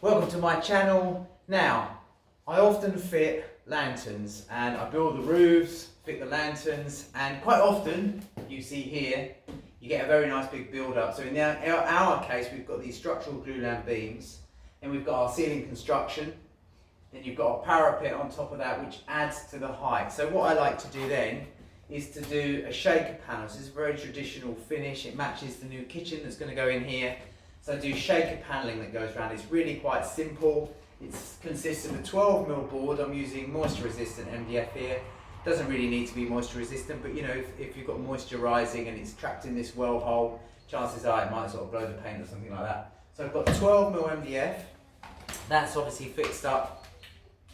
Welcome to my channel. Now, I often fit lanterns and I build the roofs, fit the lanterns, and quite often, you see here, you get a very nice big build up. So in our case, we've got these structural glulam beams, and we've got our ceiling construction, then you've got a parapet on top of that which adds to the height. So what I like to do then is to do a shaker panel. So this is a very traditional finish. It matches the new kitchen that's going to go in here. So I do shaker paneling that goes around. It's really quite simple. It consists of a 12mm board. I'm using moisture resistant MDF here. Doesn't really need to be moisture resistant, but you know, if you've got moisture rising and it's trapped in this well hole, chances are it might sort of blow the paint or something like that. So I've got 12mm MDF. That's obviously fixed up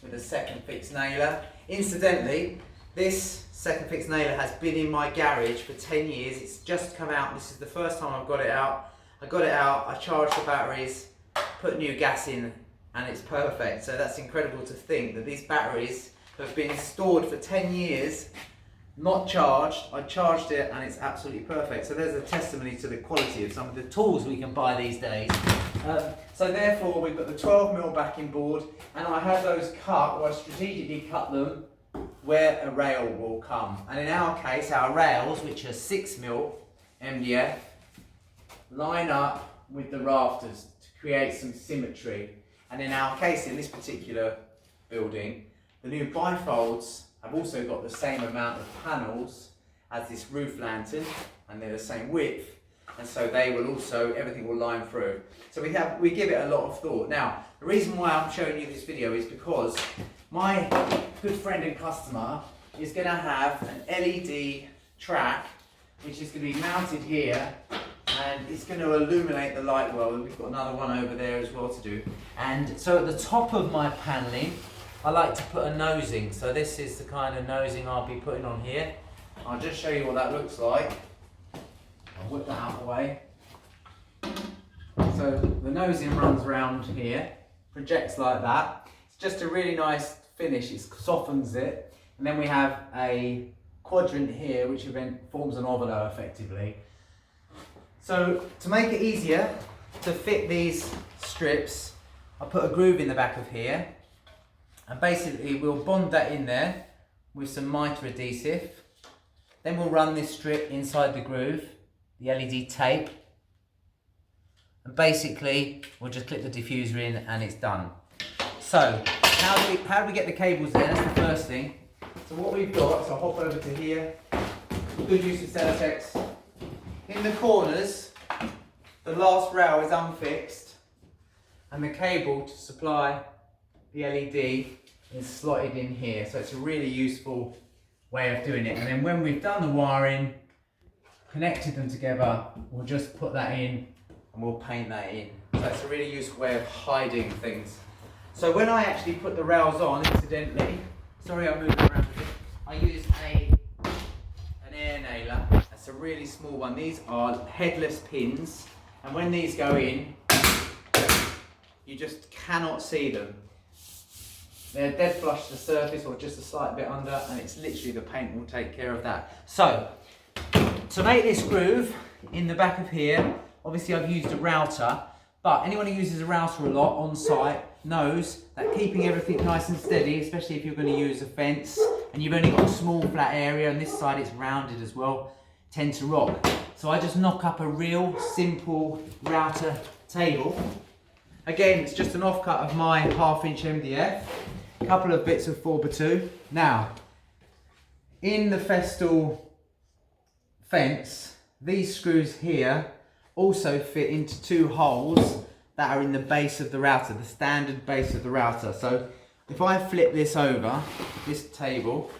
with a second fixed nailer. Incidentally, this second fixed nailer has been in my garage for 10 years. It's just come out. This is the first time I've got it out. I got it out, I charged the batteries, put new gas in, and it's perfect. So that's incredible to think that these batteries have been stored for 10 years, not charged. I charged it and it's absolutely perfect. So there's a testimony to the quality of some of the tools we can buy these days. So therefore we've got the 12mm backing board, and I have those cut, or I strategically cut them where a rail will come. And in our case, our rails, which are 6mm MDF, line up with the rafters to create some symmetry. And in our case, in this particular building, the new bifolds have also got the same amount of panels as this roof lantern, and they're the same width, and so they will also, everything will line through. So we give it a lot of thought. Now, the reason why I'm showing you this video is because my good friend and customer is going to have an LED track which is going to be mounted here, and it's going to illuminate the light well, and we've got another one over there as well to do. And so at the top of my panelling, I like to put a nosing. So this is the kind of nosing I'll be putting on here. I'll just show you what that looks like. I'll whip that out of the way. So the nosing runs around here, projects like that. It's just a really nice finish, it softens it. And then we have a quadrant here which then forms an ovalo effectively. So to make it easier to fit these strips, I put a groove in the back of here, and basically we'll bond that in there with some mitre adhesive. Then we'll run this strip inside the groove, the LED tape, and basically we'll just clip the diffuser in and it's done. So how do we get the cables there? That's the first thing. So what we've got, so I'll hop over to here, good use of Celotex. In the corners, the last rail is unfixed, and the cable to supply the LED is slotted in here. So it's a really useful way of doing it. And then when we've done the wiring, connected them together, we'll just put that in and we'll paint that in. So it's a really useful way of hiding things. So when I actually put the rails on, incidentally, sorry I'm moving around a bit, I use an air nailer. It's a really small one. These are headless pins, and when these go in, you just cannot see them. They're dead flush to the surface or just a slight bit under, and it's literally the paint will take care of that. So to make this groove in the back of here, obviously I've used a router, but anyone who uses a router a lot on site knows that keeping everything nice and steady, especially if you're going to use a fence and you've only got a small flat area, and this side it's rounded as well, tend to rock. So I just knock up a real simple router table. Again, it's just an offcut of my 1/2" MDF, a couple of bits of 4x2. Now, in the festal fence, these screws here also fit into 2 holes that are in the base of the router, the standard base of the router. So if I flip this over, this table,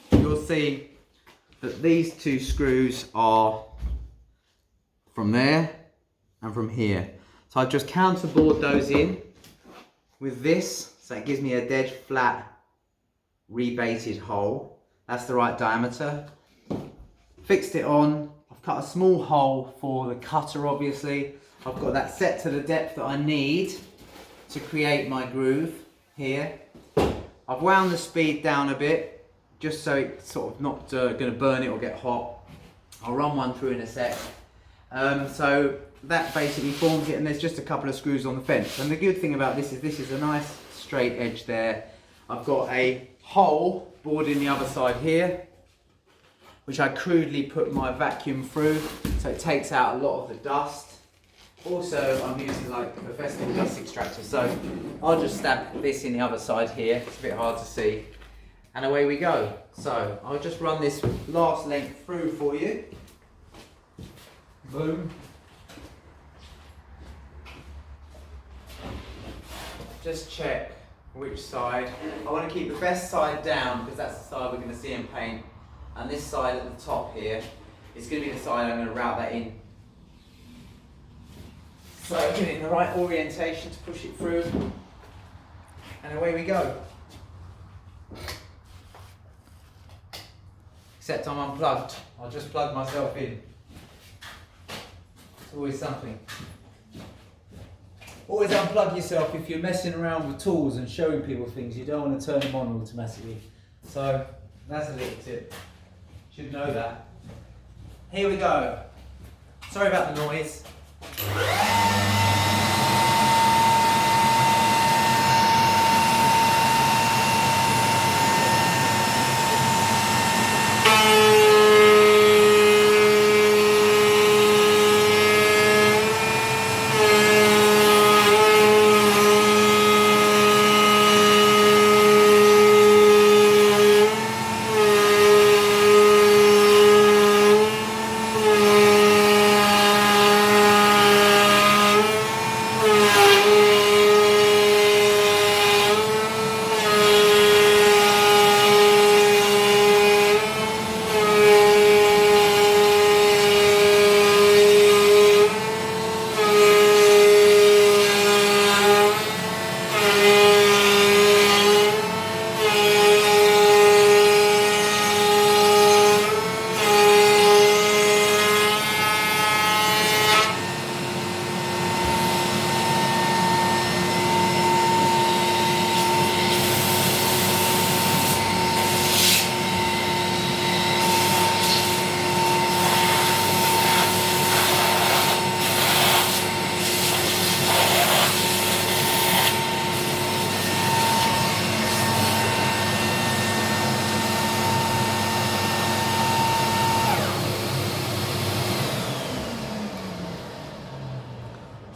you'll see that these 2 screws are from there and from here. So I've just counterbored those in with this, so it gives me a dead flat rebated hole. That's the right diameter. Fixed it on. I've cut a small hole for the cutter, obviously. I've got that set to the depth that I need to create my groove here. I've wound the speed down a bit, just so it's sort of not going to burn it or get hot. I'll run one through in a sec. So that basically forms it, and there's just a couple of screws on the fence. And the good thing about this is a nice straight edge there. I've got a hole bored in the other side here, which I crudely put my vacuum through, so it takes out a lot of the dust. Also, I'm using like a festival dust extractor, so I'll just stab this in the other side here. It's a bit hard to see. And away we go. So I'll just run this last length through for you. Boom. Just check which side. I want to keep the best side down because that's the side we're going to see in paint. And this side at the top here is going to be the side I'm going to route that in. So get it in the right orientation to push it through. And away we go. Except I'm unplugged. I'll just plug myself in. It's always something. Always unplug yourself if you're messing around with tools and showing people things. You don't want to turn them on automatically. So that's a little tip. Should know that. Here we go. Sorry about the noise.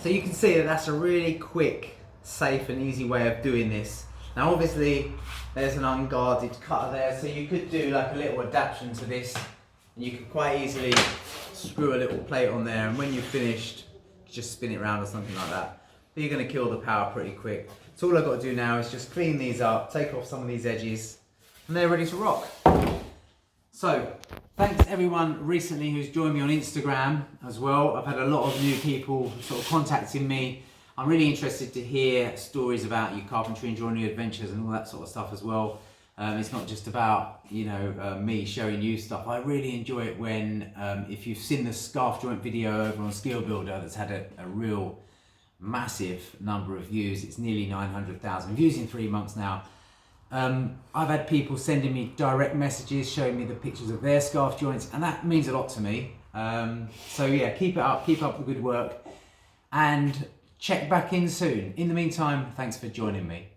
So you can see that that's a really quick, safe and easy way of doing this. Now obviously there's an unguarded cutter there, so you could do like a little adaptation to this, and you could quite easily screw a little plate on there, and when you've finished, just spin it around or something like that. But you're going to kill the power pretty quick. So all I've got to do now is just clean these up, take off some of these edges, and they're ready to rock. So, thanks everyone recently who's joined me on Instagram as well. I've had a lot of new people sort of contacting me. I'm really interested to hear stories about your carpentry and joinery adventures and all that sort of stuff as well. It's not just about, you know, me showing you stuff. I really enjoy it when, if you've seen the scarf joint video over on Skill Builder that's had a real massive number of views. It's nearly 900,000 views in 3 months now. I've had people sending me direct messages showing me the pictures of their scarf joints, and that means a lot to me. So yeah, keep up the good work, and check back in soon. In the meantime, thanks for joining me.